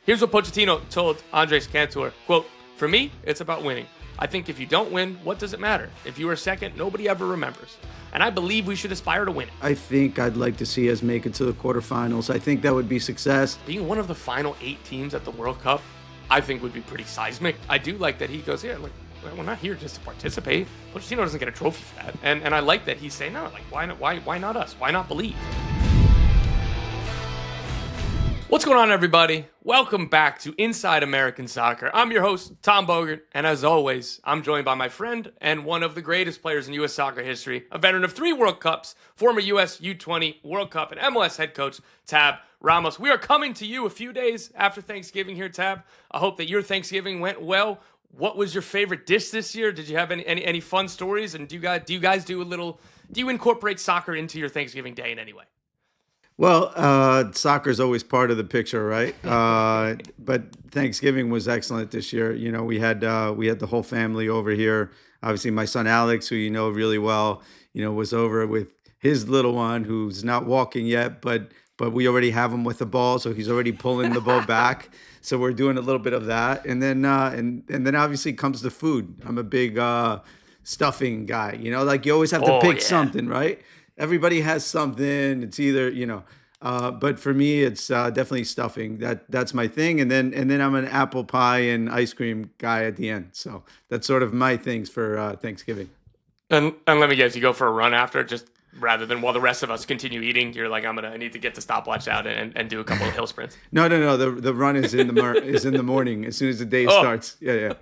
Here's what Pochettino told Andres Cantor, quote, "For me, it's about winning. I think if you don't win, what does it matter? If you are second, nobody ever remembers. And I believe we should aspire to win it." I think I'd like to see us make it to the quarterfinals. I think that would be success. Being one of the final 8 teams at the World Cup, I think would be pretty seismic. I do like that he goes, yeah, like, we're not here just to participate. Pochettino doesn't get a trophy for that. And I like that he's saying, no, like, why not us? Why not believe? What's going on, everybody? Welcome back to Inside American Soccer. I'm your host, Tom Bogert, and as always, I'm joined by my friend and one of the greatest players in U.S. soccer history, a veteran of 3 World Cups, former U.S. U20 World Cup and MLS head coach, Tab Ramos. We are coming to you a few days after Thanksgiving here, Tab. I hope that your Thanksgiving went well. What was your favorite dish this year? Did you have any fun stories? And do you incorporate soccer into your Thanksgiving day in any way? Well, soccer is always part of the picture, right? But Thanksgiving was excellent this year. You know, we had the whole family over here. Obviously, my son Alex, who you know really well, was over with his little one, who's not walking yet, but we already have him with the ball, so he's already pulling the ball back. So we're doing a little bit of that, and then obviously comes the food. I'm a big stuffing guy. Like you always have to pick something, right? Everybody has something. It's either, but for me, it's definitely stuffing. That's my thing. And then I'm an apple pie and ice cream guy at the end. So that's sort of my things for Thanksgiving. And let me guess, you go for a run after, just rather than while the rest of us continue eting. You're like, I need to get the stopwatch out and do a couple of hill sprints. No. The run is in the morning as soon as the day starts. Yeah.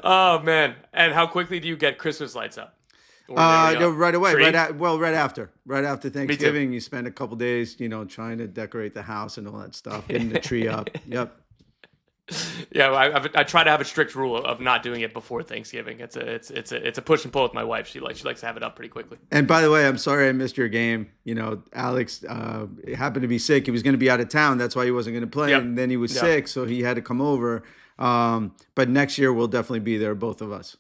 Oh man! And how quickly do you get Christmas lights up? Right away. Tree? Right after Thanksgiving, you spend a couple days, trying to decorate the house and all that stuff, getting the tree up. Yep. Yeah, I try to have a strict rule of not doing it before Thanksgiving. It's a push and pull with my wife. She likes to have it up pretty quickly. And by the way, I'm sorry I missed your game. Alex happened to be sick. He was going to be out of town. That's why he wasn't going to play. Yep. And then he was sick, so he had to come over. But next year we'll definitely be there, both of us.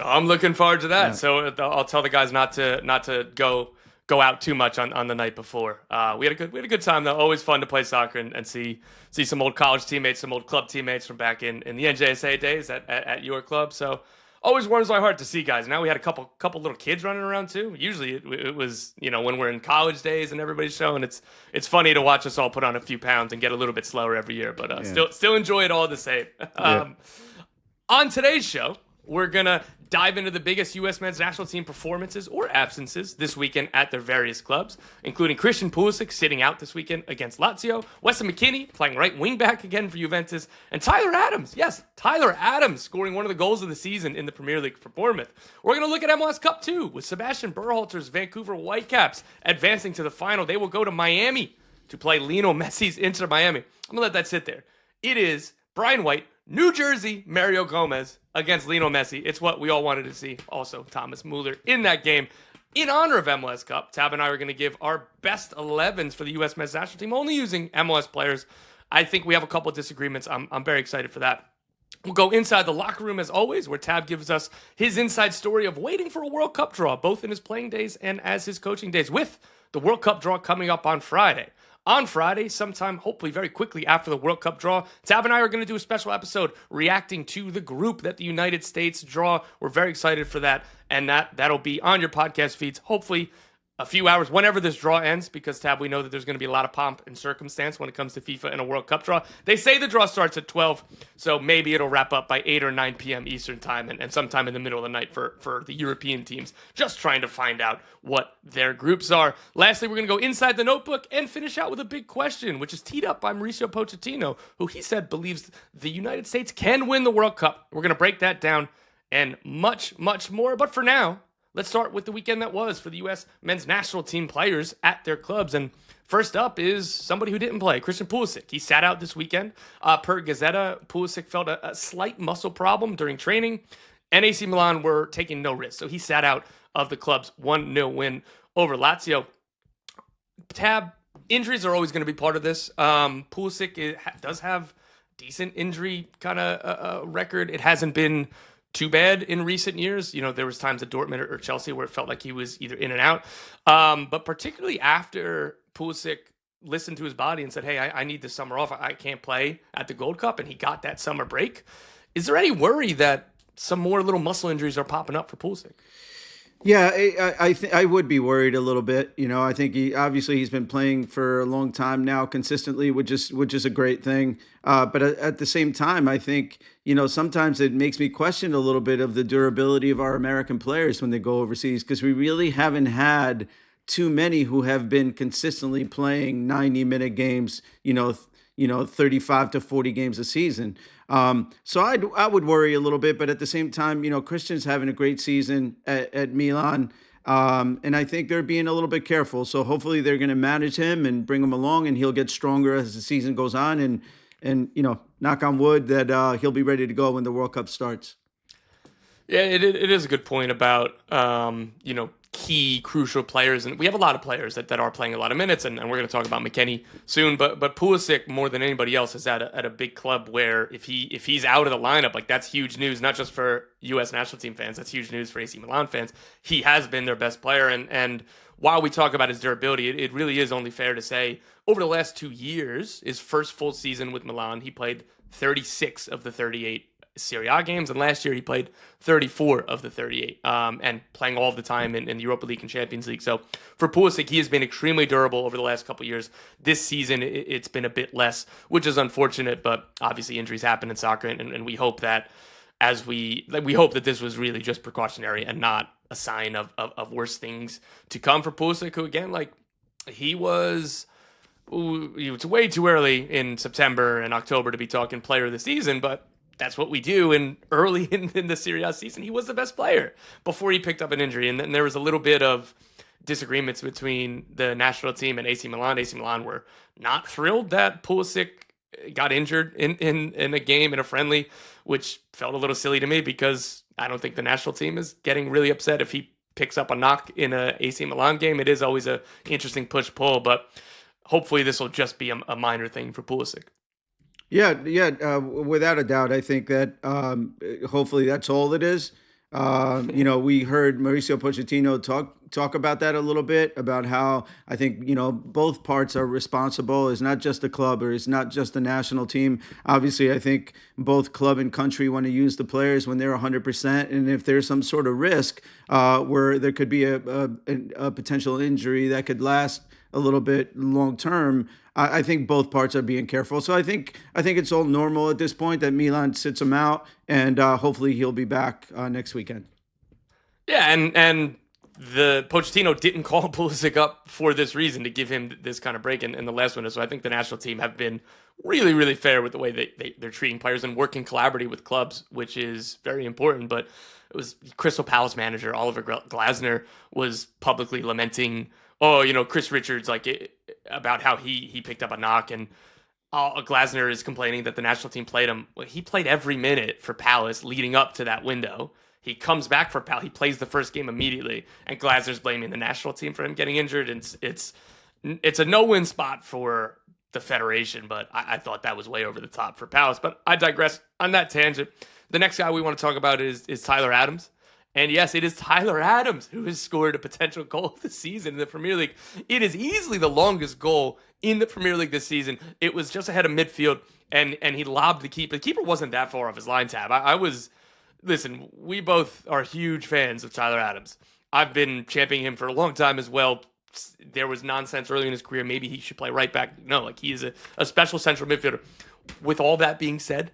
I'm looking forward to that. Yeah. So I'll tell the guys not to go out too much on the night before. We had a good time though. Always fun to play soccer and see some old college teammates, some old club teammates from back in the NJSA days at your club. So always warms my heart to see guys. Now we had a couple little kids running around too. Usually it was when we're in college days and everybody's showing. It's funny to watch us all put on a few pounds and get a little bit slower every year, but still enjoy it all the same. On today's show, we're gonna dive into the biggest U.S. men's national team performances or absences this weekend at their various clubs, including Christian Pulisic sitting out this weekend against Lazio, Weston McKennie playing right wing back again for Juventus, and Tyler Adams scoring one of the goals of the season in the Premier League for Bournemouth. We're going to look at MLS Cup 2 with Sebastian Berhalter's Vancouver Whitecaps advancing to the final. They will go to Miami to play Lionel Messi's Inter Miami. I'm going to let that sit there. It is Brian White, New Jersey, Mario Gomez against Lionel Messi. It's what we all wanted to see. Also, Thomas Muller in that game. In honor of MLS Cup, Tab and I are going to give our best 11s for the U.S. men's national team, only using MLS players. I think we have a couple of disagreements. I'm very excited for that. We'll go inside the locker room as always, where Tab gives us his inside story of waiting for a World Cup draw, both in his playing days and as his coaching days, with the World Cup draw coming up on Friday. On Friday, sometime hopefully very quickly after the World Cup draw, Tab and I are going to do a special episode reacting to the group that the United States draw. We're very excited for that, and that'll be on your podcast feeds, hopefully a few hours whenever this draw ends, because, Tab, we know that there's going to be a lot of pomp and circumstance when it comes to FIFA and a World Cup draw. They say the draw starts at 12, so maybe it'll wrap up by 8 or 9 p.m. Eastern time and sometime in the middle of the night for the European teams, just trying to find out what their groups are. Lastly, we're going to go inside the notebook and finish out with a big question, which is teed up by Mauricio Pochettino, who he said believes the United States can win the World Cup. We're going to break that down and much, much more. But for now, let's start with the weekend that was for the U.S. men's national team players at their clubs. And first up is somebody who didn't play, Christian Pulisic. He sat out this weekend. Per Gazzetta, Pulisic felt a slight muscle problem during training, and AC Milan were taking no risk. So he sat out of the club's 1-0 win over Lazio. Tab, injuries are always going to be part of this. Pulisic does have decent injury kind of record. It hasn't been too bad in recent years. There was times at Dortmund or Chelsea where it felt like he was either in and out. But particularly after Pulisic listened to his body and said, hey, I need this summer off. I can't play at the Gold Cup. And he got that summer break. Is there any worry that some more little muscle injuries are popping up for Pulisic? Yeah, I would be worried a little bit. I think he's been playing for a long time now consistently, which is a great thing. But at the same time, I think sometimes it makes me question a little bit of the durability of our American players when they go overseas, because we really haven't had too many who have been consistently playing 90-minute games. 35 to 40 games a season. So I would worry a little bit, but at the same time, Christian's having a great season at Milan. And I think they're being a little bit careful. So hopefully they're going to manage him and bring him along, and he'll get stronger as the season goes on. And knock on wood that he'll be ready to go when the World Cup starts. Yeah, it is a good point about, key crucial players, and we have a lot of players that are playing a lot of minutes, and we're going to talk about McKennie soon. But Pulisic, more than anybody else, is at a big club where if he's out of the lineup, like, that's huge news, not just for U.S. national team fans. That's huge news for AC Milan fans. He has been their best player, and while we talk about his durability, it really is only fair to say over the last 2 years, his first full season with Milan, he played 36 of the 38 Serie A games, and last year he played 34 of the 38, and playing all the time in the Europa League and Champions League. So for Pulisic, he has been extremely durable over the last couple of years. This season, it's been a bit less, which is unfortunate, but obviously injuries happen in soccer, and we hope that we hope that this was really just precautionary and not a sign of worse things to come for Pulisic, who, again, it's way too early in September and October to be talking player of the season, but that's what we do. And early in the Serie A season, he was the best player before he picked up an injury. And then there was a little bit of disagreements between the national team and AC Milan. AC Milan were not thrilled that Pulisic got injured in a game, in a friendly, which felt a little silly to me, because I don't think the national team is getting really upset if he picks up a knock in a AC Milan game. It is always a interesting push-pull, but hopefully this will just be a minor thing for Pulisic. Yeah, without a doubt. I think that hopefully that's all it is. We heard Mauricio Pochettino talk about that a little bit, about how I think, both parts are responsible. It's not just the club, or it's not just the national team. Obviously, I think both club and country want to use the players when they're 100%. And if there's some sort of risk where there could be a potential injury that could last a little bit long term, I think both parts are being careful. So I think it's all normal at this point that Milan sits him out, and hopefully he'll be back next weekend. Yeah, and the Pochettino didn't call Pulisic up for this reason, to give him this kind of break in the last window. So I think the national team have been really, really fair with the way they're treating players and working collaboratively with clubs, which is very important. But it was Crystal Palace manager Oliver Glasner was publicly lamenting, Chris Richards, about how he picked up a knock, and Glasner is complaining that the national team played him. Well, he played every minute for Palace leading up to that window. He comes back for Palace. He plays the first game immediately, and Glasner's blaming the national team for him getting injured. And it's a no-win spot for the federation, but I thought that was way over the top for Palace. But I digress on that tangent. The next guy we want to talk about is Tyler Adams. And yes, it is Tyler Adams who has scored a potential goal of the season in the Premier League. It is easily the longest goal in the Premier League this season. It was just ahead of midfield, and he lobbed the keeper. The keeper wasn't that far off his line tab. Listen, we both are huge fans of Tyler Adams. I've been championing him for a long time as well. There was nonsense early in his career. Maybe he should play right back. No, he is a special central midfielder. With all that being said,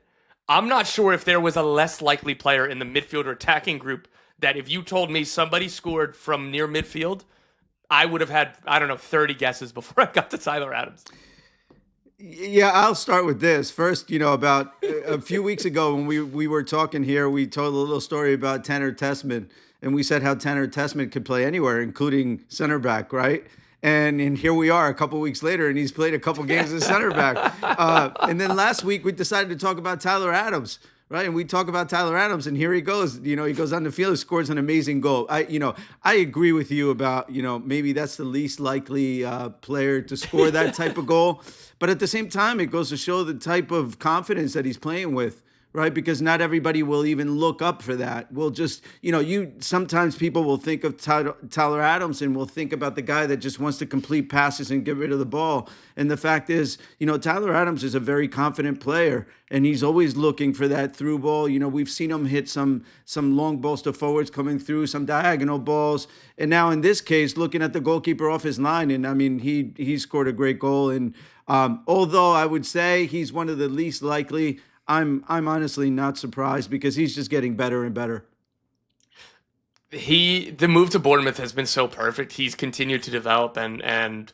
I'm not sure if there was a less likely player in the midfield or attacking group that if you told me somebody scored from near midfield, I would have had, 30 guesses before I got to Tyler Adams. Yeah, I'll start with this. First, about a few weeks ago when we were talking here, we told a little story about Tanner Tessmann, and we said how Tanner Tessmann could play anywhere, including center back, right? And here we are a couple weeks later, and he's played a couple games as center back. And then last week, we decided to talk about Tyler Adams. Right, and we talk about Tyler Adams, and here he goes. He goes on the field, scores an amazing goal. I agree with you about, maybe that's the least likely player to score that type of goal. But at the same time, it goes to show the type of confidence that he's playing with, right? Because not everybody will even look up for that. We'll just, sometimes people will think of Tyler Adams and will think about the guy that just wants to complete passes and get rid of the ball. And the fact is, Tyler Adams is a very confident player, and he's always looking for that through ball. We've seen him hit some long balls to forwards coming through, some diagonal balls. And now in this case, looking at the goalkeeper off his line, and I mean, he scored a great goal. And although I would say he's one of the least likely, I'm honestly not surprised because he's just getting better and better. The move to Bournemouth has been so perfect. He's continued to develop and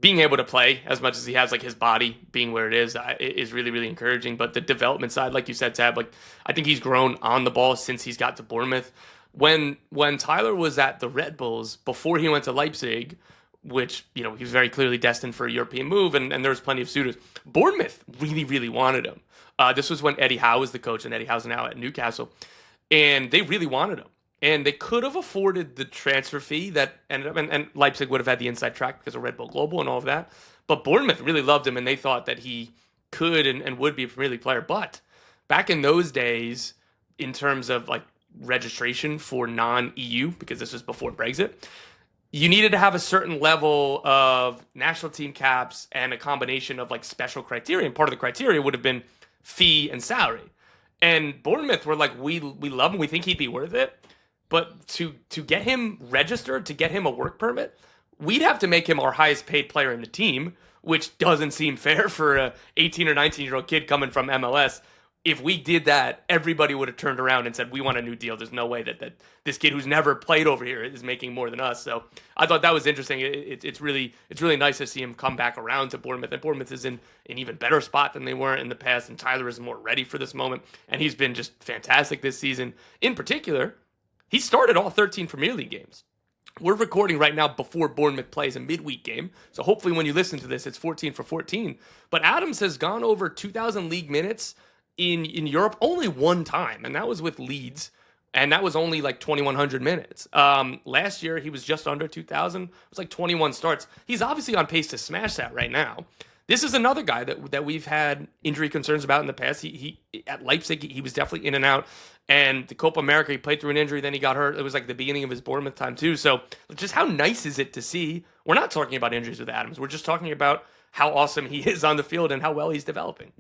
being able to play as much as he has, like his body being where it is really, really encouraging. But the development side, like you said, Tab, like I think he's grown on the ball since he's got to Bournemouth. When Tyler was at the Red Bulls before he went to Leipzig, which, he was very clearly destined for a European move, and there was plenty of suitors. Bournemouth really, really wanted him. This was when Eddie Howe was the coach, and Eddie Howe's now at Newcastle. And they really wanted him. And they could have afforded the transfer fee that ended up, and Leipzig would have had the inside track because of Red Bull Global and all of that. But Bournemouth really loved him, and they thought that he could and would be a Premier League player. But back in those days, in terms of like registration for non-EU, because this was before Brexit, you needed to have a certain level of national team caps and a combination of like special criteria. And part of the criteria would have been fee and salary. And Bournemouth were like, we love him. We think he'd be worth it. But to get him registered, to get him a work permit, we'd have to make him our highest paid player in the team, which doesn't seem fair for a 18 or 19-year-old kid coming from MLS. If we did that, everybody would have turned around and said, we want a new deal. There's no way that this kid who's never played over here is making more than us. So I thought that was interesting. It's really nice to see him come back around to Bournemouth. And Bournemouth is in an even better spot than they were in the past. And Tyler is more ready for this moment. And he's been just fantastic this season. In particular, he started all 13 Premier League games. We're recording right now before Bournemouth plays a midweek game. So hopefully when you listen to this, it's 14 for 14. But Adams has gone over 2,000 league minutes in Europe only one time, and that was with Leeds, and that was only like 2,100 minutes. Last year, he was just under 2,000. It was like 21 starts. He's obviously on pace to smash that right now. This is another guy that we've had injury concerns about in the past. He at Leipzig, he was definitely in and out. And the Copa America, he played through an injury, then he got hurt. It was like the beginning of his Bournemouth time too. So just how nice is it to see? We're not talking about injuries with Adams. We're just talking about how awesome he is on the field and how well he's developing.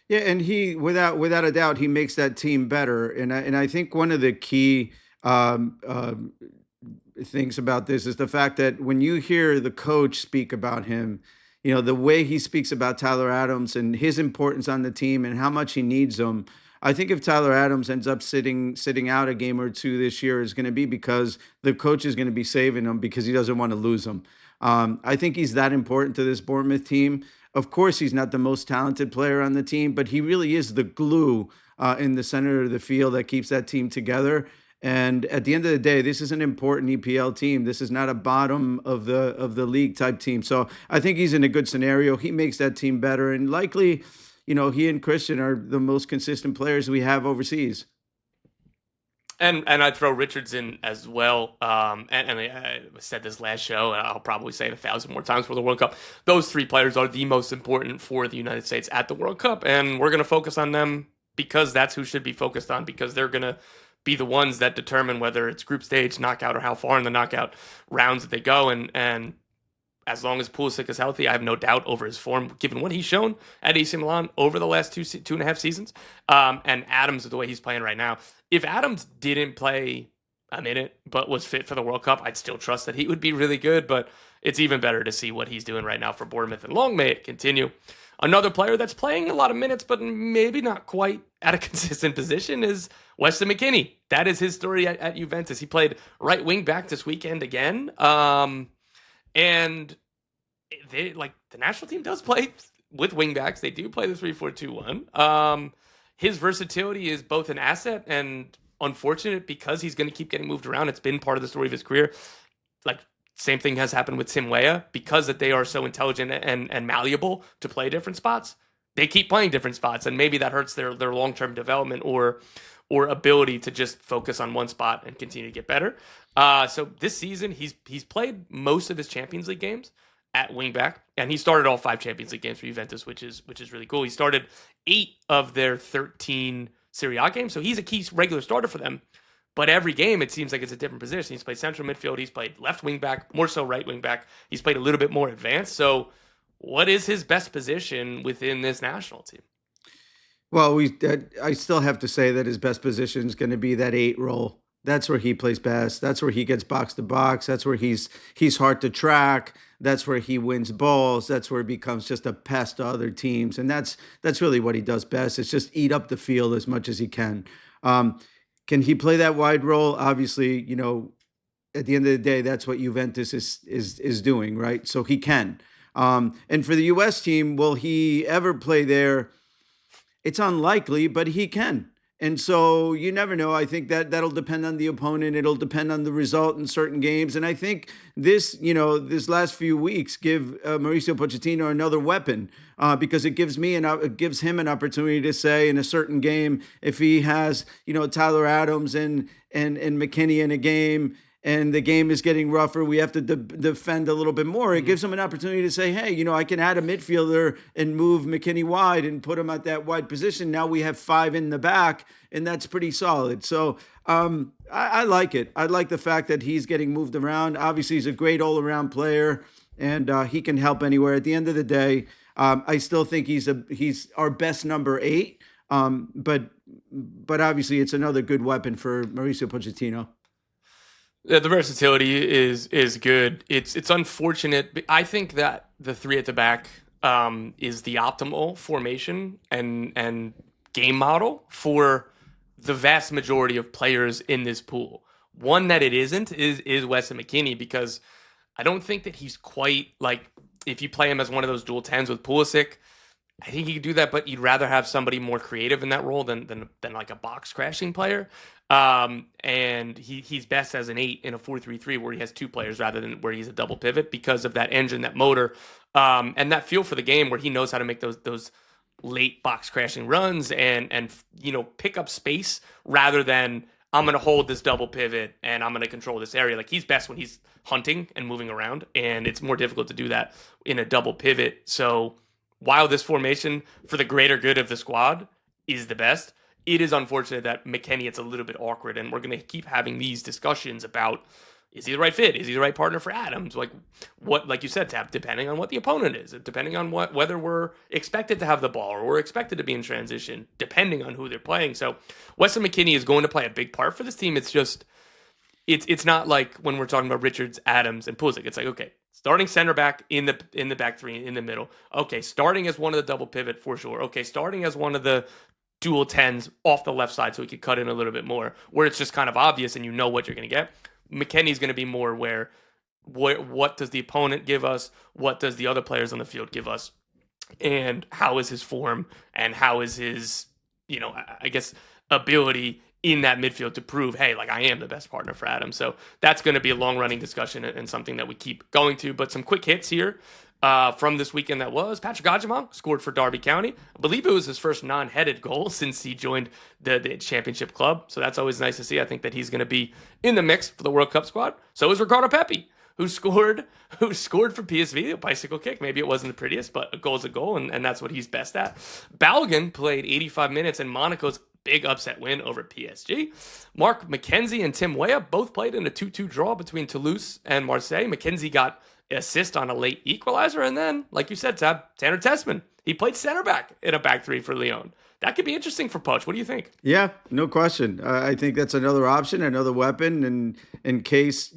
Yeah, and he, without a doubt, he makes that team better. And I think one of the key things about this is the fact that when you hear the coach speak about him, the way he speaks about Tyler Adams and his importance on the team and how much he needs them. I think if Tyler Adams ends up sitting out a game or two this year, is going to be because the coach is going to be saving him because he doesn't want to lose him. I think he's that important to this Bournemouth team. Of course, he's not the most talented player on the team, but he really is the glue in the center of the field that keeps that team together. And at the end of the day, this is an important EPL team. This is not a bottom of the league type team. So I think he's in a good scenario. He makes that team better, and likely, he and Christian are the most consistent players we have overseas. And I'd throw Richards in as well. And I said this last show, and I'll probably say it 1,000 more times for the World Cup. Those three players are the most important for the United States at the World Cup, and we're going to focus on them because that's who should be focused on, because they're going to be the ones that determine whether it's group stage, knockout, or how far in the knockout rounds that they go. And as long as Pulisic is healthy, I have no doubt over his form, given what he's shown at AC Milan over the last 2.5 seasons. And Adams, the way he's playing right now. If Adams didn't play a minute but was fit for the World Cup, I'd still trust that he would be really good. But it's even better to see what he's doing right now for Bournemouth. And long may it continue. Another player that's playing a lot of minutes, but maybe not quite at a consistent position, is Weston McKennie. That is his story at Juventus. He played right wing back this weekend again. And they, like, the national team does play with wingbacks. They do play the 3-4-2-1. His versatility is both an asset and unfortunate because he's going to keep getting moved around. It's been part of the story of his career. Like, same thing has happened with Tim Weah, because that they are so intelligent and malleable to play different spots. They keep playing different spots, and maybe that hurts their long-term development or ability to just focus on one spot and continue to get better. So this season, he's played most of his Champions League games at wingback, and he started all 5 Champions League games for Juventus, which is really cool. He started 8 of their 13 Serie A games, so he's a key regular starter for them. But every game, it seems like it's a different position. He's played central midfield. He's played left wing back, more so right wing back. He's played a little bit more advanced. So what is his best position within this national team? Well, I still have to say that his best position is going to be that 8 role. That's where he plays best. That's where he gets box to box. That's where he's hard to track. That's where he wins balls. That's where he becomes just a pest to other teams. And that's really what he does best. It's just eat up the field as much as he can. Can he play that wide role? Obviously, at the end of the day, that's what Juventus is doing, right? So he can. And for the U.S. team, will he ever play there? It's unlikely, but he can. And so you never know. I think that'll depend on the opponent. It'll depend on the result in certain games. And I think this last few weeks give Mauricio Pochettino another weapon because it gives him an opportunity to say in a certain game, if he has, Tyler Adams and McKennie in a game, and the game is getting rougher, we have to defend a little bit more. It gives them an opportunity to say, hey, I can add a midfielder and move McKennie wide and put him at that wide position. Now we have 5 in the back, and that's pretty solid. So I like it. I like the fact that he's getting moved around. Obviously, he's a great all-around player, and he can help anywhere. At the end of the day, I still think he's our best number 8, but obviously it's another good weapon for Mauricio Pochettino. Yeah, the versatility is good. It's unfortunate. But I think that the 3 at the back is the optimal formation and game model for the vast majority of players in this pool. One that it isn't is Weston McKennie, because I don't think that he's quite like, if you play him as one of those dual 10s with Pulisic, I think he could do that, but you'd rather have somebody more creative in that role than like a box crashing player. And he's best as an 8 in a 4-3-3 where he has 2 players rather than where he's a double pivot because of that engine, that motor, and that feel for the game where he knows how to make those late box crashing runs and pick up space rather than I'm going to hold this double pivot and I'm going to control this area. Like, he's best when he's hunting and moving around, and it's more difficult to do that in a double pivot. So while this formation for the greater good of the squad is the best, it is unfortunate that McKennie, it's a little bit awkward, and we're going to keep having these discussions about, is he the right fit? Is he the right partner for Adams? Like you said, Tab, depending on what the opponent is, depending on whether we're expected to have the ball or we're expected to be in transition, depending on who they're playing. So Weston McKennie is going to play a big part for this team. It's just, it's not like when we're talking about Richards, Adams, and Pulisic. It's like, okay, starting center back in the back 3 in the middle. Okay, starting as one of the double pivot for sure. Okay, starting as one of the dual 10s off the left side so he could cut in a little bit more, where it's just kind of obvious and you know what you're going to get. McKennie's going to be more where what does the opponent give us? What does the other players on the field give us? And how is his form? And how is his, I guess, ability in that midfield to prove, hey, like, I am the best partner for Adam. So that's going to be a long-running discussion and something that we keep going to. But some quick hits here from this weekend that was. Patrick Ajimong scored for Derby County. I believe it was his first non-headed goal since he joined the championship club. So that's always nice to see. I think that he's going to be in the mix for the World Cup squad. So is Ricardo Pepi, who scored for PSV, a bicycle kick. Maybe it wasn't the prettiest, but a goal's a goal, and that's what he's best at. Balogun played 85 minutes in Monaco's big upset win over PSG. Mark McKenzie and Tim Weah both played in a 2-2 draw between Toulouse and Marseille. McKenzie got an assist on a late equalizer, and then, like you said, Tab, Tanner Tessmann, he played center back in a back 3 for Lyon. That could be interesting for Poch. What do you think? Yeah, no question. I think that's another option, another weapon. And in case,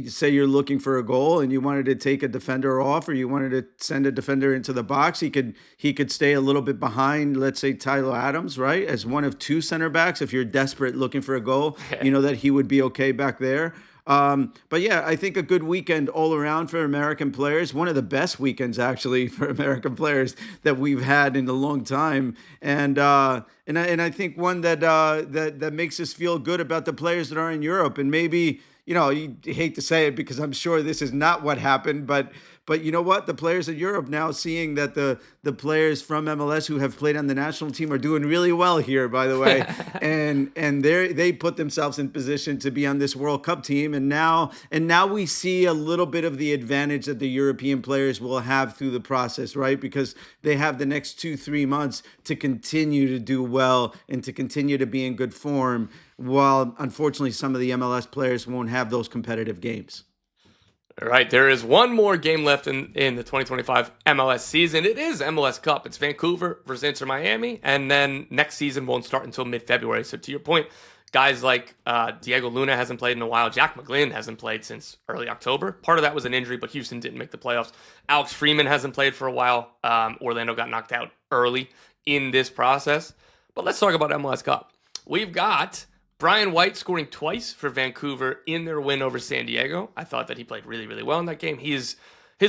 say you're looking for a goal and you wanted to take a defender off or you wanted to send a defender into the box, he could stay a little bit behind, let's say, Tyler Adams, right? As one of 2 center backs. If you're desperate looking for a goal, that he would be okay back there. But yeah, I think a good weekend all around for American players. One of the best weekends actually for American players that we've had in a long time. And I think one that makes us feel good about the players that are in Europe. And maybe, you hate to say it because I'm sure this is not what happened, but But you know what? The players in Europe now seeing that the players from MLS who have played on the national team are doing really well here, by the way, and they put themselves in position to be on this World Cup team, and now we see a little bit of the advantage that the European players will have through the process, right? Because they have the next 2-3 months to continue to do well and to continue to be in good form, while unfortunately some of the MLS players won't have those competitive games. All right, there is one more game left in the 2025 MLS season. It is MLS Cup. It's Vancouver versus Inter Miami, and then next season won't start until mid-February. So to your point, guys like Diego Luna hasn't played in a while. Jack McGlynn hasn't played since early October. Part of that was an injury, but Houston didn't make the playoffs. Alex Freeman hasn't played for a while. Orlando got knocked out early in this process. But let's talk about MLS Cup. We've got Brian White scoring twice for Vancouver in their win over San Diego. I thought that he played really, really well in that game. His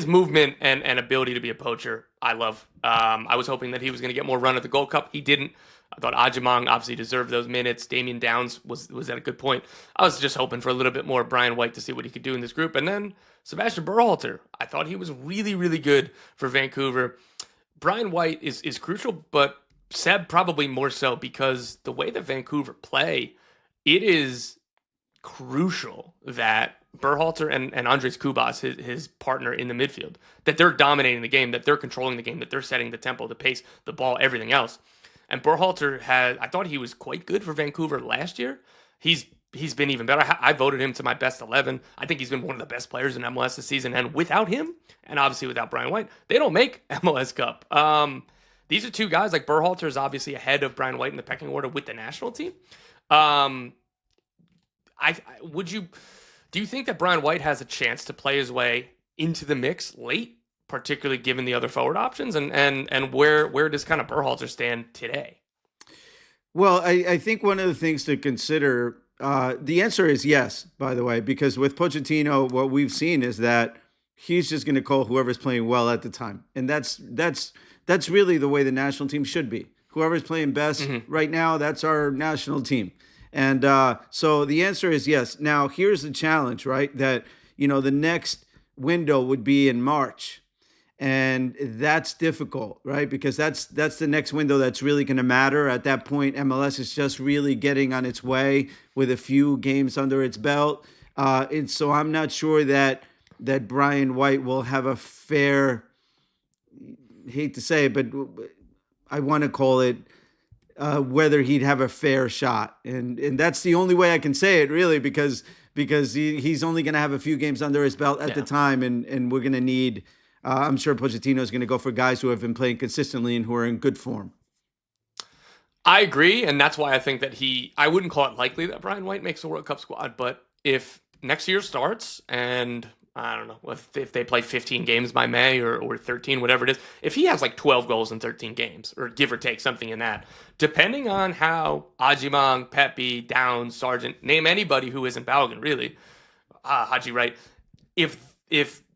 movement and ability to be a poacher, I love. I was hoping that he was going to get more run at the Gold Cup. He didn't. I thought Ajimong obviously deserved those minutes. Damian Downs was at a good point. I was just hoping for a little bit more Brian White to see what he could do in this group. And then Sebastian Berhalter, I thought he was really, really good for Vancouver. Brian White is crucial, but Seb probably more so because the way that Vancouver play, it is crucial that Berhalter and Andres Cubas, his partner in the midfield, that they're dominating the game, that they're controlling the game, that they're setting the tempo, the pace, the ball, everything else. And Berhalter I thought he was quite good for Vancouver last year. He's been even better. I voted him to my best 11. I think he's been one of the best players in MLS this season. And without him, and obviously without Brian White, they don't make MLS Cup. These are two guys, like Berhalter is obviously ahead of Brian White in the pecking order with the national team. Do you think that Brian White has a chance to play his way into the mix late, particularly given the other forward options, and where does kind of Berhalter stand today? Well, I think one of the things to consider, the answer is yes, by the way, because with Pochettino, what we've seen is that he's just going to call whoever's playing well at the time, and that's really the way the national team should be. Whoever's playing best right now, that's our national team. And so the answer is yes. Now, here's the challenge, right? That, the next window would be in March. And that's difficult, right? Because that's the next window that's really going to matter. At that point, MLS is just really getting on its way with a few games under its belt. And so I'm not sure that Brian White will have a fair, hate to say it, but I want to call it whether he'd have a fair shot. And that's the only way I can say it, really, because he's only going to have a few games under his belt at the time, and we're going to need, I'm sure Pochettino is going to go for guys who have been playing consistently and who are in good form. I agree, and that's why I think that I wouldn't call it likely that Brian White makes a World Cup squad, but if next year starts and I don't know if they play 15 games by May or 13, whatever it is. If he has like 12 goals in 13 games, or give or take something in that, depending on how Ajimong, Pepi, Downs, Sargent, name anybody who isn't Balogun, really, Haji, right? If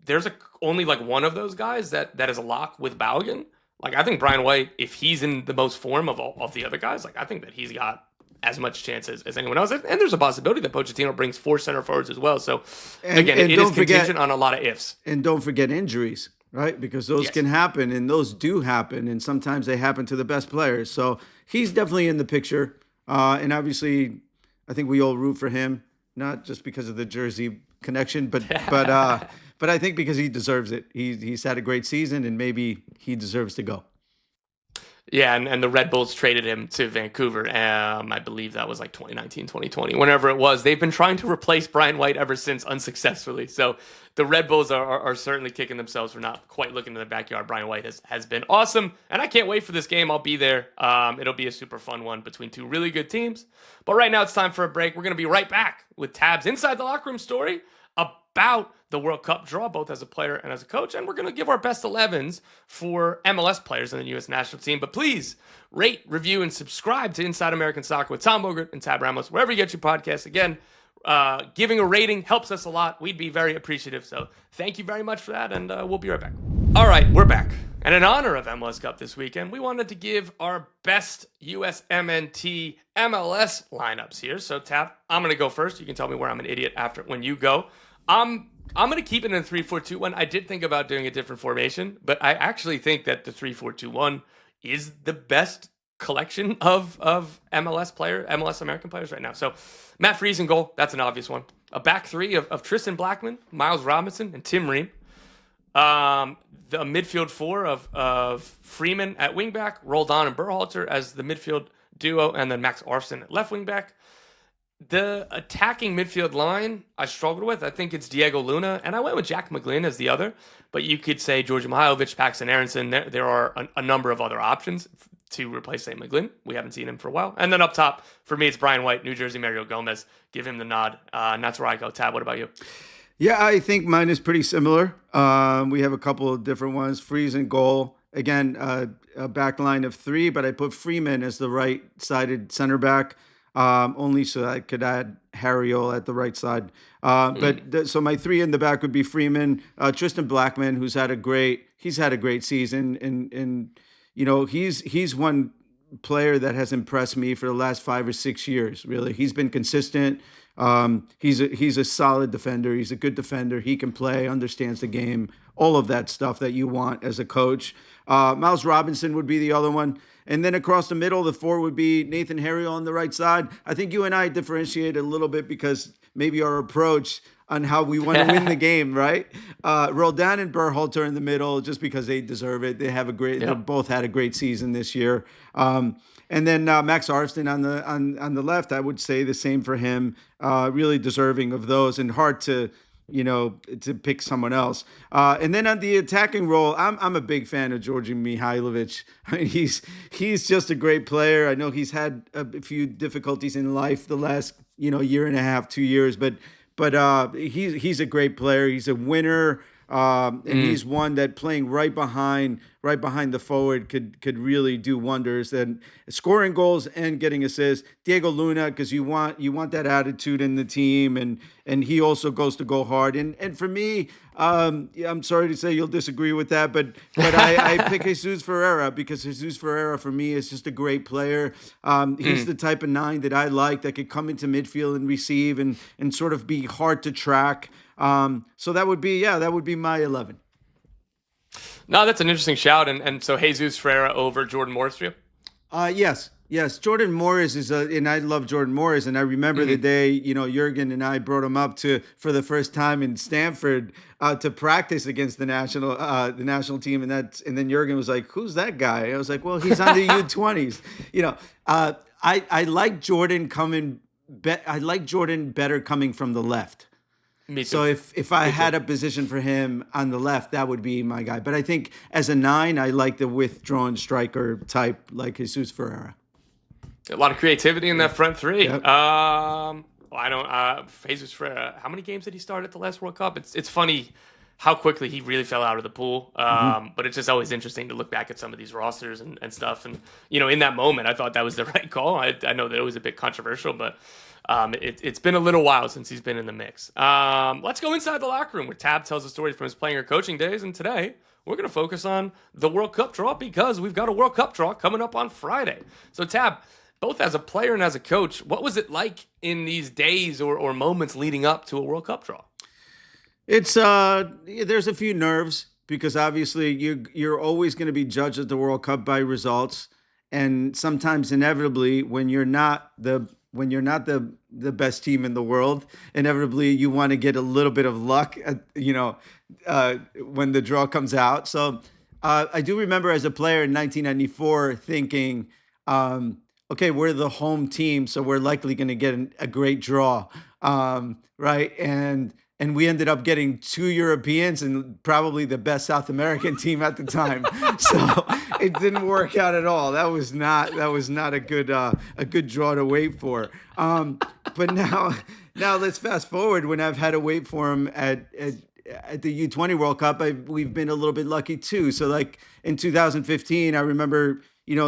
there's only like one of those guys that is a lock with Balogun, like I think Brian White, if he's in the most form of all of the other guys, like I think that he's got as much chance as anyone else. And there's a possibility that Pochettino brings 4 center forwards as well. So, again, it is contingent on a lot of ifs. And don't forget injuries, right? Because those can happen, and those do happen, and sometimes they happen to the best players. So he's definitely in the picture. And obviously, I think we all root for him, not just because of the jersey connection, but I think because he deserves it. He's had a great season, and maybe he deserves to go. Yeah, and the Red Bulls traded him to Vancouver. I believe that was like 2019, 2020, whenever it was. They've been trying to replace Brian White ever since, unsuccessfully. So the Red Bulls are certainly kicking themselves for not quite looking in the backyard. Brian White has been awesome, and I can't wait for this game. I'll be there. It'll be a super fun one between two really good teams. But right now it's time for a break. We're going to be right back with Tab's Inside the Locker Room story about the World Cup draw, both as a player and as a coach. And we're going to give our best 11s for MLS players in the U.S. national team. But please rate, review, and subscribe to Inside American Soccer with Tom Bogert and Tab Ramos, wherever you get your podcasts. Again, giving a rating helps us a lot. We'd be very appreciative. So thank you very much for that, and we'll be right back. All right, we're back. And in honor of MLS Cup this weekend, we wanted to give our best USMNT MLS lineups here. So, Tab, I'm going to go first. You can tell me where I'm an idiot when you go. I'm I'm going to keep it in a 3-4-2-1. I did think about doing a different formation, but I actually think that the 3-4-2-1 is the best collection of MLS American players right now. So Matt Freese in goal, that's an obvious one. A back three of Tristan Blackman, Miles Robinson, and Tim Ream. The midfield four of Freeman at wingback, Roldan and Berhalter as the midfield duo, and then Max Arfson at left wingback. The attacking midfield line I struggled with. I think it's Diego Luna, and I went with Jack McGlynn as the other. But you could say Georgi Mihailovic, Paxton Aronson. There are a number of other options to replace St. McGlynn. We haven't seen him for a while. And then up top, for me, it's Brian White, New Jersey Mario Gomez. Give him the nod. And that's where I go. Tab, what about you? Yeah, I think mine is pretty similar. We have a couple of different ones. Freeze and goal. Again, a back line of three, but I put Freeman as the right-sided center back. Only so I could add Harriol at the right side. So my three in the back would be Freeman, Tristan Blackman, who's had a great season, and you know he's one player that has impressed me for the last 5 or 6 years. Really, he's been consistent. He's a solid defender. He's a good defender. He can play, understands the game, all of that stuff that you want as a coach. Miles Robinson would be the other one. And then across the middle, the four would be Nathan Harriol on the right side. I think you and I differentiate a little bit because maybe our approach on how we want to win the game, right? Roldan and Berhalter in the middle just because they deserve it. They both had a great season this year. And then Max Arfson on the left, I would say the same for him. Really deserving of those and hard to pick someone else. And then on the attacking role, I'm a big fan of Georgi Mihailovic. I mean, he's just a great player. I know he's had a few difficulties in life the last, year and a half, 2 years, but he's a great player. He's a winner. And he's one that playing right behind the forward could really do wonders. And scoring goals and getting assists. Diego Luna, because you want that attitude in the team, and he also goes to go hard. And for me, I'm sorry to say you'll disagree with that, but I pick Jesus Ferreira because Jesus Ferreira for me is just a great player. He's the type of 9 that I like that could come into midfield and receive and sort of be hard to track. So that would be my 11. No, that's an interesting shout. And so Jesus Ferreira over Jordan Morris for you? Yes. Jordan Morris and I love Jordan Morris. And I remember the day, Jurgen and I brought him up for the first time in Stanford, to practice against the national team. And then Jurgen was like, "Who's that guy?" I was like, "Well, he's on the U20s." I like Jordan I like Jordan better coming from the left. Me too. So if I had a position for him on the left, that would be my guy. But I think as a 9, I like the withdrawn striker type like Jesus Ferreira. A lot of creativity in that front three. Yep. Jesus Ferreira, how many games did he start at the last World Cup? It's funny how quickly he really fell out of the pool. But it's just always interesting to look back at some of these rosters and stuff. And, in that moment, I thought that was the right call. I know that it was a bit controversial, but it's been a little while since he's been in the mix. Let's go inside the locker room where Tab tells the stories from his playing or coaching days. And today, we're going to focus on the World Cup draw because we've got a World Cup draw coming up on Friday. So, Tab, both as a player and as a coach, what was it like in these days or moments leading up to a World Cup draw? It's there's a few nerves because obviously you're always going to be judged at the World Cup by results, and sometimes inevitably when you're not the best team in the world, inevitably you want to get a little bit of luck when the draw comes out. So I do remember as a player in 1994 thinking, okay, we're the home team, so we're likely going to get a great draw, right? And we ended up getting 2 Europeans and probably the best South American team at the time. So it didn't work out at all. That was not a good draw to wait for. But now let's fast forward. When I've had to wait for him at the U20 World Cup, we've been a little bit lucky too. So like in 2015, I remember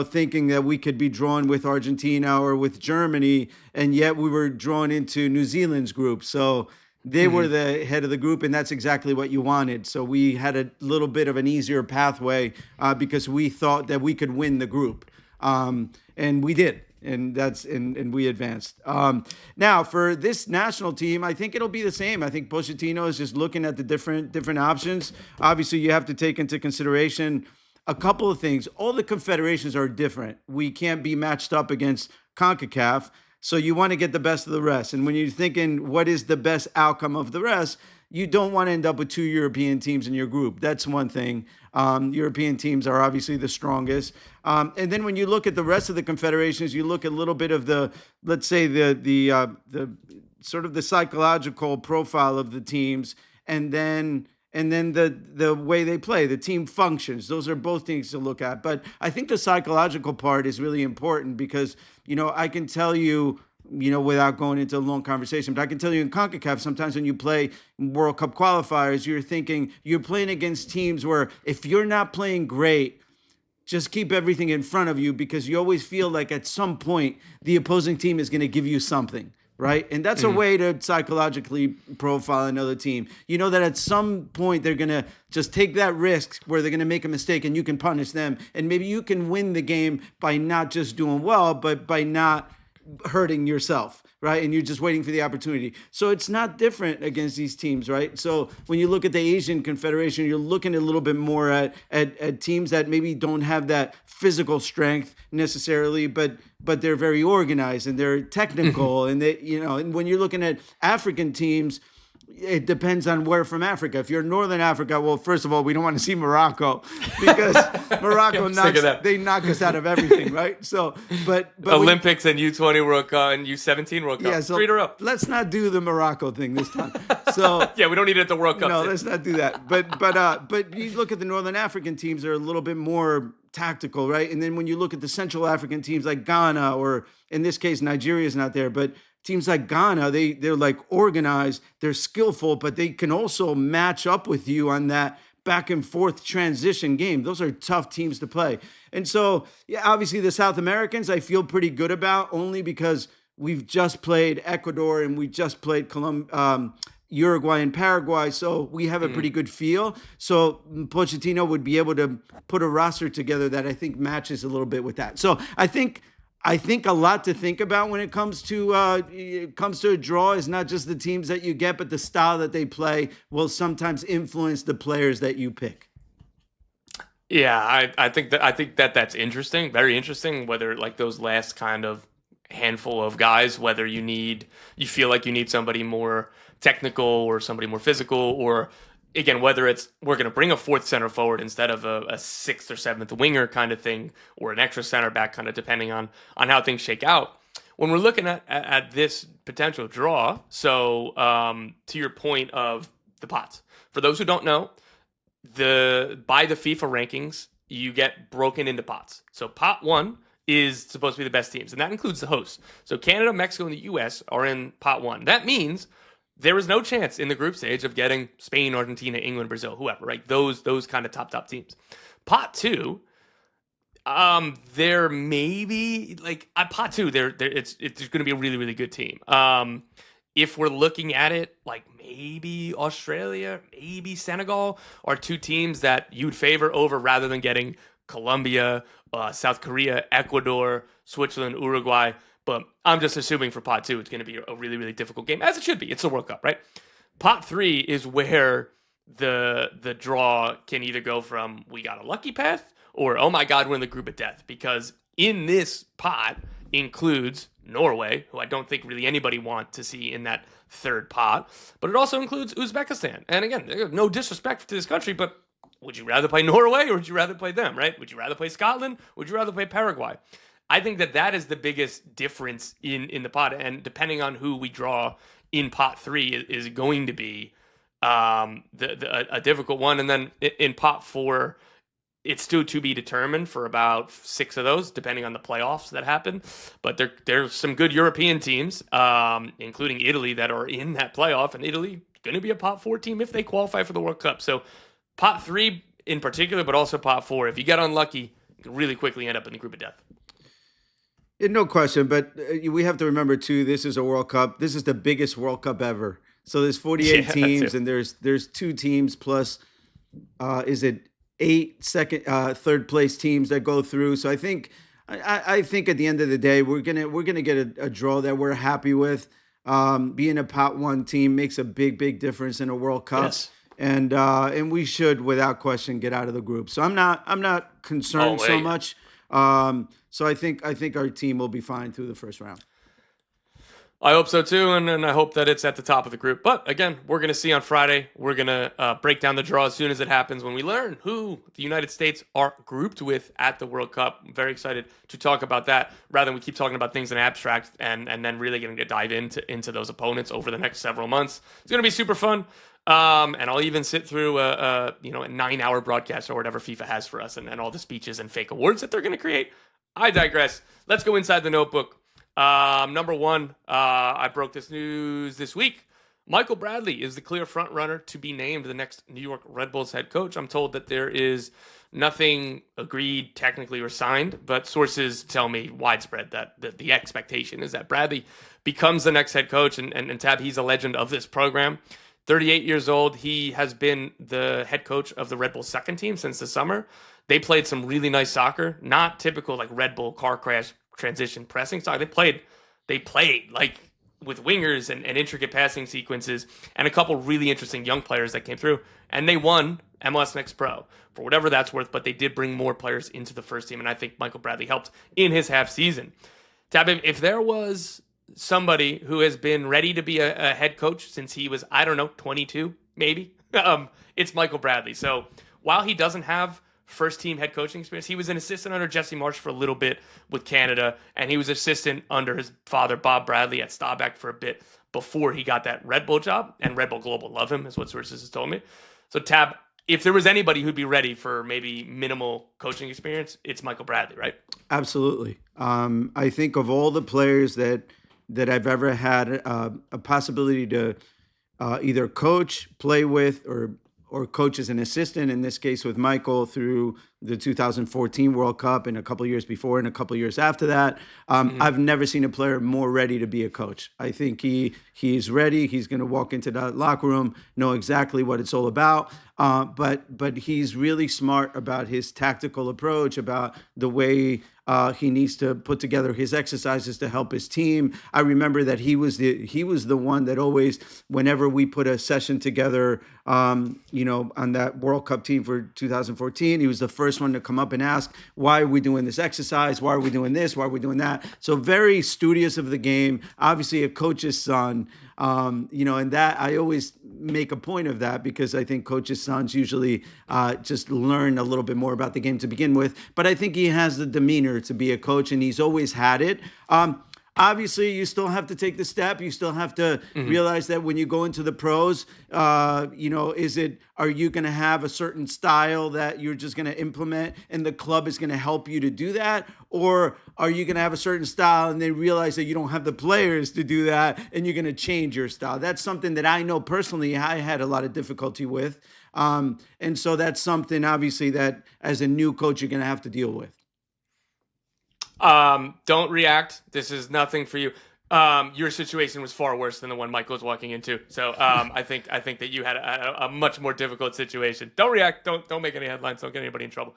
thinking that we could be drawn with Argentina or with Germany, and yet we were drawn into New Zealand's group. So they were the head of the group, and that's exactly what you wanted. So we had a little bit of an easier pathway because we thought that we could win the group. And we did. and we advanced. Now for this national team, I think it'll be the same. I think Pochettino is just looking at the different options. Obviously, you have to take into consideration a couple of things. All the confederations are different. We can't be matched up against CONCACAF. So you want to get the best of the rest. And when you're thinking what is the best outcome of the rest, you don't want to end up with 2 European teams in your group. That's one thing. European teams are obviously the strongest. And then when you look at the rest of the confederations, you look at a little bit of the, let's say the sort of the psychological profile of the teams, and then the way they play, the team functions. Those are both things to look at. But I think the psychological part is really important because, I can tell you, without going into a long conversation, but I can tell you in CONCACAF, sometimes when you play World Cup qualifiers, you're playing against teams where if you're not playing great, just keep everything in front of you because you always feel like at some point the opposing team is going to give you something. Right. And that's a way to psychologically profile another team. You know that at some point they're going to just take that risk where they're going to make a mistake and you can punish them. And maybe you can win the game by not just doing well, but by not hurting yourself. Right. And you're just waiting for the opportunity. So it's not different against these teams. Right. So when you look at the Asian Confederation, you're looking a little bit more at teams that maybe don't have that physical strength necessarily, but they're very organized and they're technical. And and when you're looking at African teams, it depends on where from Africa. If you're Northern Africa, well, first of all, we don't want to see Morocco because Morocco knock us out of everything, right? So, but Olympics and U20 World Cup and U17 World Cup, yeah, so 3 in a row. Let's not do the Morocco thing this time. So yeah, we don't need it at the World Cup. No, let's not do that. But you look at the Northern African teams; they're a little bit more tactical, right? And then when you look at the Central African teams like Ghana, or in this case, Nigeria is not there, but teams like Ghana, they're like organized, they're skillful, but they can also match up with you on that back and forth transition game. Those are tough teams to play. And so, yeah, obviously the South Americans, I feel pretty good about only because we've just played Ecuador and we just played Uruguay and Paraguay. So we have a pretty good feel. So Pochettino would be able to put a roster together that I think matches a little bit with that. So I think a lot to think about when it comes to a draw is not just the teams that you get, but the style that they play will sometimes influence the players that you pick. Yeah, I think that's interesting, very interesting. Whether like those last kind of handful of guys, whether you feel like you need somebody more technical or somebody more physical, or again, whether it's we're going to bring a 4th center forward instead of a 6th or 7th winger kind of thing, or an extra center back kind of depending on how things shake out. When we're looking at this potential draw, so to your point of the pots, for those who don't know, by the FIFA rankings, you get broken into pots. So pot 1 is supposed to be the best teams, and that includes the hosts. So Canada, Mexico, and the U.S. are in pot 1. That means there is no chance in the group stage of getting Spain, Argentina, England, Brazil, whoever, right? Those kind of top teams. Pot 2, there maybe like pot 2, it's going to be a really, really good team. If we're looking at it, like maybe Australia, maybe Senegal are 2 teams that you'd favor over rather than getting Colombia, South Korea, Ecuador, Switzerland, Uruguay. But I'm just assuming for pot 2, it's going to be a really, really difficult game, as it should be. It's the World Cup, right? Pot 3 is where the draw can either go from we got a lucky path or, oh my God, we're in the group of death. Because in this pot includes Norway, who I don't think really anybody wants to see in that 3rd pot. But it also includes Uzbekistan. And again, no disrespect to this country, but would you rather play Norway or would you rather play them, right? Would you rather play Scotland? Would you rather play Paraguay? I think that is the biggest difference in the pot, and depending on who we draw in pot 3 is going to be a difficult one. And then in pot 4, it's still to be determined for about 6 of those, depending on the playoffs that happen. But there's some good European teams, including Italy, that are in that playoff, and Italy going to be a pot 4 team if they qualify for the World Cup. So pot 3 in particular, but also pot 4, if you get unlucky, you can really quickly end up in the group of death. No question, but we have to remember too, this is a World Cup. This is the biggest World Cup ever. So there's 48 teams, and there's 2 teams plus, is it 8 third place teams that go through. So I think I think at the end of the day, we're gonna get a draw that we're happy with. Being a pot one team makes a big difference in a World Cup. Yes. And we should, without question, get out of the group. So I'm not concerned so much. So I think our team will be fine through the first round. I hope so too, and I hope that it's at the top of the group. But again, we're going to see on Friday. We're going to break down the draw as soon as it happens when we learn who the United States are grouped with at the World Cup. I'm very excited to talk about that rather than we keep talking about things in abstract and then really getting to dive into those opponents over the next several months. It's going to be super fun. And I'll even sit through a 9-hour broadcast or whatever FIFA has for us and all the speeches and fake awards that they're going to create. I digress. Let's go inside the notebook. Number one, I broke this news this week. Michael Bradley is the clear front runner to be named the next New York Red Bulls head coach. I'm told that there is nothing agreed technically or signed, but sources tell me widespread that the expectation is that Bradley becomes the next head coach. And Tab, he's a legend of this program. 38 years old. He has been the head coach of the Red Bull second team since the summer. They played some really nice soccer, not typical like Red Bull car crash transition pressing soccer. They played like with wingers and intricate passing sequences and a couple really interesting young players that came through. And they won MLS Next Pro for whatever that's worth, but they did bring more players into the first team. And I think Michael Bradley helped in his half season. Tab, if there was somebody who has been ready to be a head coach since he was, 22, maybe, it's Michael Bradley. So while he doesn't have first team head coaching experience, he was an assistant under Jesse Marsch for a little bit with Canada, and he was assistant under his father, Bob Bradley, at Staubach for a bit before he got that Red Bull job, and Red Bull Global love him, is what sources have told me. So Tab, if there was anybody who'd be ready for maybe minimal coaching experience, it's Michael Bradley, right? Absolutely. I think of all the players that I've ever had a possibility to either coach, play with, or coach as an assistant, in this case with Michael through the 2014 World Cup and a couple of years before and a couple of years after that. I've never seen a player more ready to be a coach. I think he's ready. He's going to walk into that locker room, know exactly what it's all about. But he's really smart about his tactical approach, about the way he needs to put together his exercises to help his team. I remember that he was the one that always, whenever we put a session together, on that World Cup team for 2014, he was the first one to come up and ask, why are we doing this exercise? Why are we doing this? Why are we doing that? So very studious of the game, obviously a coach's son. And that I always make a point of that because I think coaches' sons usually just learn a little bit more about the game to begin with. But I think he has the demeanor to be a coach, and he's always had it. Obviously, you still have to take the step. You still have to realize that when you go into the pros, are you going to have a certain style that you're just going to implement and the club is going to help you to do that? Or are you going to have a certain style and they realize that you don't have the players to do that and you're going to change your style? That's something that I know personally I had a lot of difficulty with. And so that's something, obviously, that as a new coach, you're going to have to deal with. Don't react. This is nothing for you. Your situation was far worse than the one Michael was walking into. So I think that you had a much more difficult situation. Don't react. Don't make any headlines. Don't get anybody in trouble.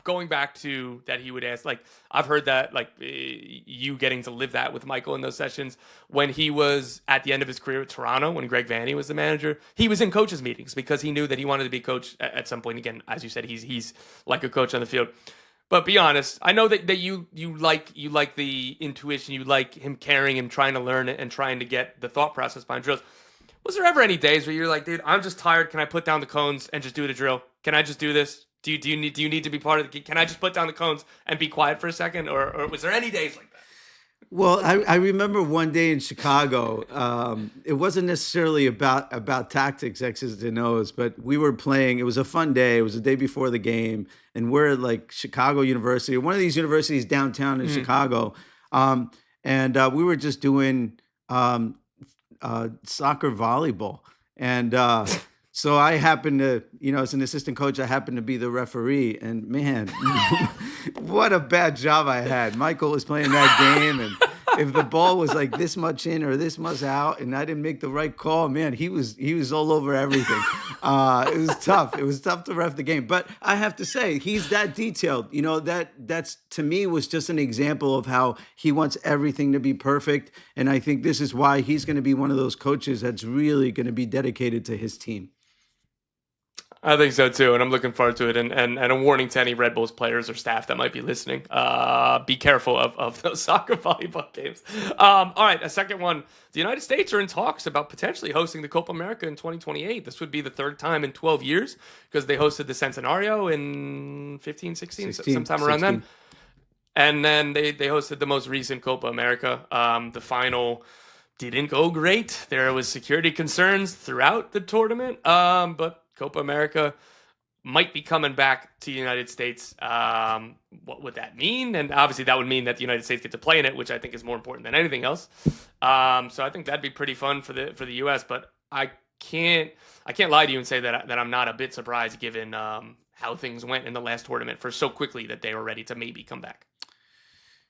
Going back to that, he would ask, like, I've heard that, like, you getting to live that with Michael in those sessions when he was at the end of his career at Toronto, when Greg Vanney was the manager, he was in coaches meetings because he knew that he wanted to be coach at some point. Again, as you said, he's like a coach on the field. But be honest, I know that you like the intuition, you like him caring and trying to learn it and trying to get the thought process behind drills. Was there ever any days where you're like, dude, I'm just tired. Can I put down the cones and just do the drill? Can I just do this? Do you need to be part of the? Can I just put down the cones and be quiet for a second? Or was there any days like that? Well, I remember one day in Chicago, it wasn't necessarily about tactics, X's and O's, but we were playing. It was a fun day. It was the day before the game, and we're at like Chicago University, one of these universities downtown in Chicago, and we were just doing soccer volleyball, and so I happened to, as an assistant coach, I happened to be the referee, and man, what a bad job I had. Michael was playing that game, and if the ball was like this much in or this much out, and I didn't make the right call, man, he was all over everything. It was tough. It was tough to ref the game. But I have to say, he's that detailed. You know, that's to me was just an example of how he wants everything to be perfect. And I think this is why he's going to be one of those coaches that's really going to be dedicated to his team. I think so too, and I'm looking forward to it. And a warning to any Red Bulls players or staff that might be listening: be careful of those soccer volleyball games. All right, a second one. The United States are in talks about potentially hosting the Copa America in 2028. This would be the third time in 12 years because they hosted the Centenario in 16, sometime around then. And then they hosted the most recent Copa America. The final didn't go great. There was security concerns throughout the tournament, but Copa America might be coming back to the United States. What would that mean? And obviously that would mean that the United States get to play in it, which I think is more important than anything else. So I think that'd be pretty fun for the US, but I can't lie to you and say that I'm not a bit surprised given how things went in the last tournament for so quickly that they were ready to maybe come back.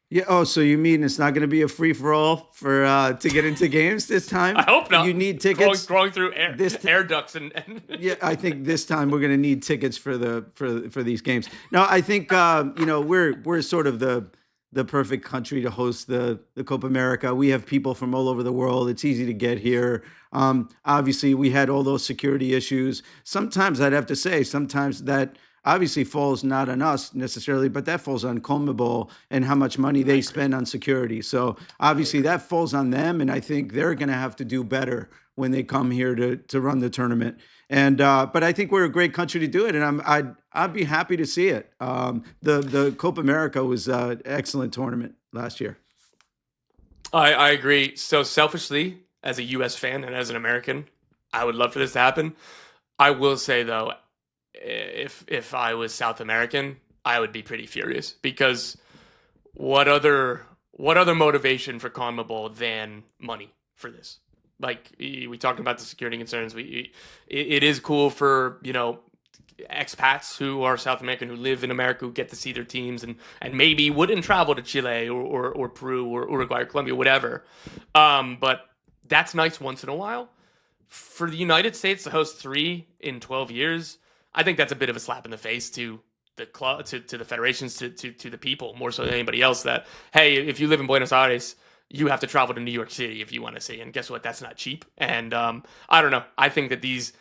Yeah. Oh, so you mean it's not going to be a free for all for to get into games this time? I hope not. You need tickets. Going through air ducts and yeah, I think this time we're going to need tickets for these games. No, I think we're sort of the perfect country to host the Copa America. We have people from all over the world. It's easy to get here. Obviously, we had all those security issues. Sometimes I'd have to say, that obviously falls not on us necessarily, but that falls on CONMEBOL and how much money they spend on security. So obviously that falls on them, and I think they're going to have to do better when they come here to run the tournament. And but I think we're a great country to do it, and I'd be happy to see it. The Copa America was an excellent tournament last year. I agree. So selfishly, as a U.S. fan and as an American, I would love for this to happen. I will say though, if I was South American, I would be pretty furious because what other motivation for CONMEBOL than money for this? Like we talked about the security concerns. It is cool for expats who are South American who live in America who get to see their teams and maybe wouldn't travel to Chile or Peru or Uruguay or Colombia, whatever. But that's nice once in a while. For the United States to host 3 in 12 years. I think that's a bit of a slap in the face to the club, to the federations, to the people, more so than anybody else. That hey, if you live in Buenos Aires, you have to travel to New York City if you want to see. And guess what? That's not cheap. And I don't know. I think that these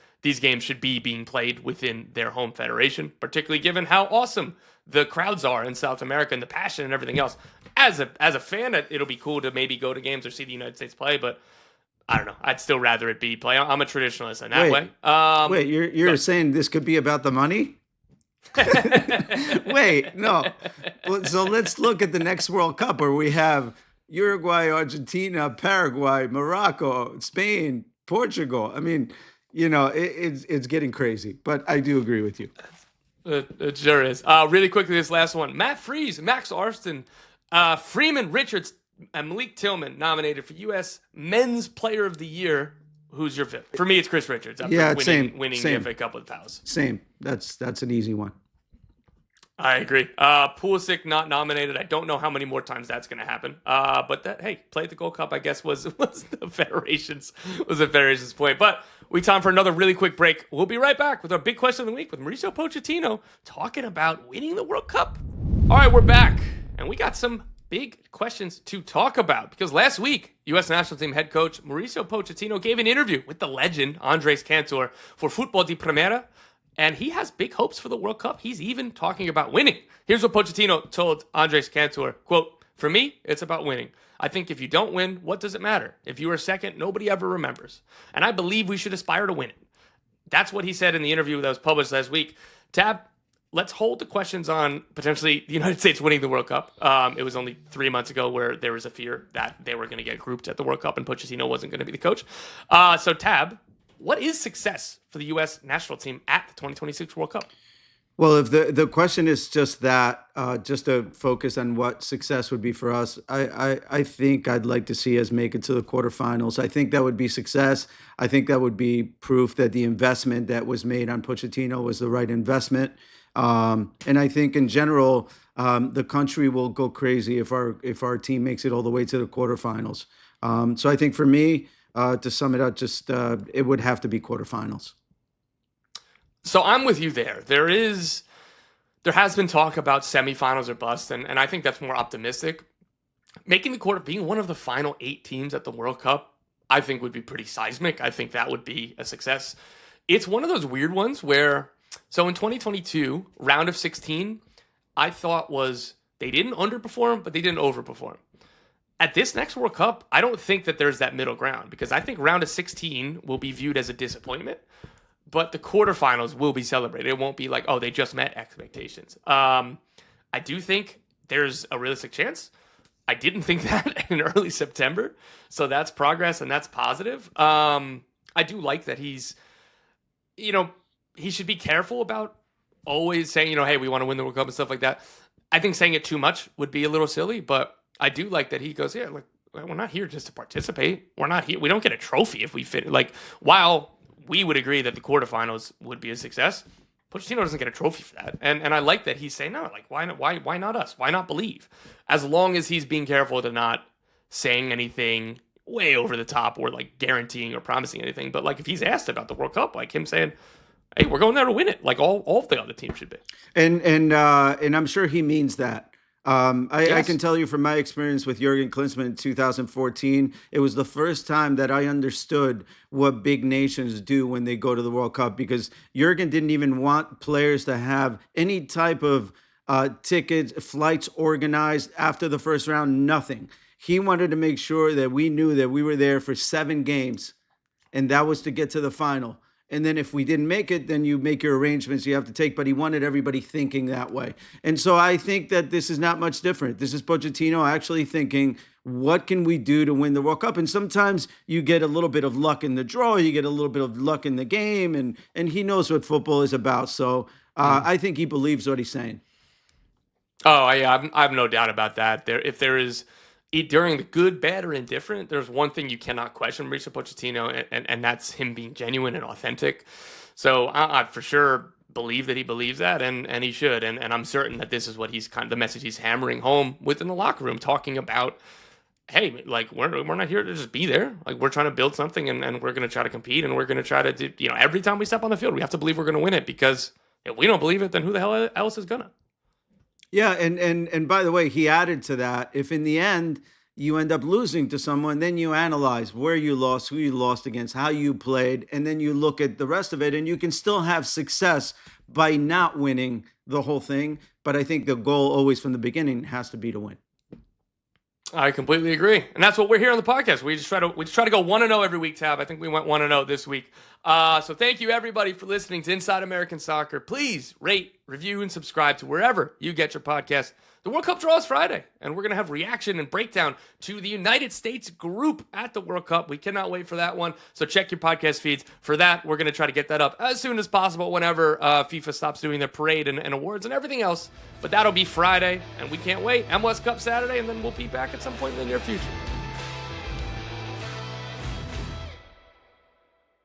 games should be being played within their home federation, particularly given how awesome the crowds are in South America and the passion and everything else. As a fan, it'll be cool to maybe go to games or see the United States play, but I don't know. I'd still rather it be play. I'm a traditionalist in that way. Wait, you're saying this could be about the money? Wait, no. Well, so let's look at the next World Cup where we have Uruguay, Argentina, Paraguay, Morocco, Spain, Portugal. I mean, it's getting crazy, but I do agree with you. It sure is. Really quickly, this last one. Matt Freese, Max Arston, Freeman Richards, and Malik Tillman nominated for U.S. Men's Player of the Year. Who's your fifth? For me, it's Chris Richards. Winning the FA Cup with Palace. Same. That's an easy one. I agree. Pulisic not nominated. I don't know how many more times that's going to happen. But played the Gold Cup. I guess was the federation's point. But we time for another really quick break. We'll be right back with our big question of the week with Mauricio Pochettino talking about winning the World Cup. All right, we're back, and we got some big questions to talk about because last week, U.S. national team head coach Mauricio Pochettino gave an interview with the legend Andres Cantor for Futbol de Primera, and he has big hopes for the World Cup. He's even talking about winning. Here's what Pochettino told Andres Cantor, quote, "For me, it's about winning. I think if you don't win, what does it matter? If you are second, nobody ever remembers. And I believe we should aspire to win it." That's what he said in the interview that was published last week. Tab, let's hold the questions on potentially the United States winning the World Cup. It was only 3 months ago where there was a fear that they were going to get grouped at the World Cup and Pochettino wasn't going to be the coach. So Tab, what is success for the U.S. national team at the 2026 World Cup? Well, if the question is just that, just to focus on what success would be for us, I think I'd like to see us make it to the quarterfinals. I think that would be success. I think that would be proof that the investment that was made on Pochettino was the right investment. And I think in general, the country will go crazy if our team makes it all the way to the quarterfinals. So I think for me, to sum it up, just it would have to be quarterfinals. So I'm with you there. There has been talk about semifinals or bust, and I think that's more optimistic. Making the quarter, being one of the final 8 teams at the World Cup, I think would be pretty seismic. I think that would be a success. It's one of those weird ones where, so in 2022, round of 16, I thought was they didn't underperform, but they didn't overperform. At this next World Cup, I don't think that there's that middle ground, because I think round of 16 will be viewed as a disappointment, but the quarterfinals will be celebrated. It won't be like, oh, they just met expectations. I do think there's a realistic chance. I didn't think that in early September, so that's progress and that's positive. I do like that he's, he should be careful about always saying, hey, we want to win the World Cup and stuff like that. I think saying it too much would be a little silly, but I do like that he goes, yeah, like, we're not here just to participate. We're not here. We don't get a trophy if we fit. Like, while we would agree that the quarterfinals would be a success, Pochettino doesn't get a trophy for that. And I like that he's saying, no, like, why not us? Why not believe? As long as he's being careful to not saying anything way over the top or like guaranteeing or promising anything. But like, if he's asked about the World Cup, like him saying, hey, we're going there to win it, like all of the other teams should be. And I'm sure he means that. Yes. I can tell you from my experience with Jurgen Klinsmann in 2014, it was the first time that I understood what big nations do when they go to the World Cup, because Jurgen didn't even want players to have any type of tickets, flights organized after the first round, nothing. He wanted to make sure that we knew that we were there for 7 games, and that was to get to the final. And then if we didn't make it, then you make your arrangements you have to take. But he wanted everybody thinking that way. And so I think that this is not much different. This is Pochettino actually thinking, what can we do to win the World Cup? And sometimes you get a little bit of luck in the draw. You get a little bit of luck in the game. And he knows what football is about. So I think he believes what he's saying. Oh, yeah, I have no doubt about that. If there is, during the good, bad, or indifferent, there's one thing you cannot question Mauricio Pochettino, and that's him being genuine and authentic. So I for sure believe that he believes that, and he should. And I'm certain that this is what he's the message he's hammering home within the locker room, talking about, hey, like, we're not here to just be there. Like, we're trying to build something, and we're going to try to compete, and we're going to try to do, every time we step on the field, we have to believe we're going to win it, because if we don't believe it, then who the hell else is going to? Yeah, and by the way, he added to that, if in the end you end up losing to someone, then you analyze where you lost, who you lost against, how you played, and then you look at the rest of it, and you can still have success by not winning the whole thing. But I think the goal always from the beginning has to be to win. I completely agree, and that's what we're here on the podcast. We just try to go 1-0 every week, Tab. I think we went 1-0 this week. So thank you everybody for listening to Inside American Soccer. Please rate, review, and subscribe to wherever you get your podcast. The World Cup draw is Friday, and we're going to have reaction and breakdown to the United States group at the World Cup. We cannot wait for that one, so check your podcast feeds for that. We're going to try to get that up as soon as possible whenever FIFA stops doing their parade and awards and everything else. But that'll be Friday, and we can't wait. MLS Cup Saturday, and then we'll be back at some point in the near future.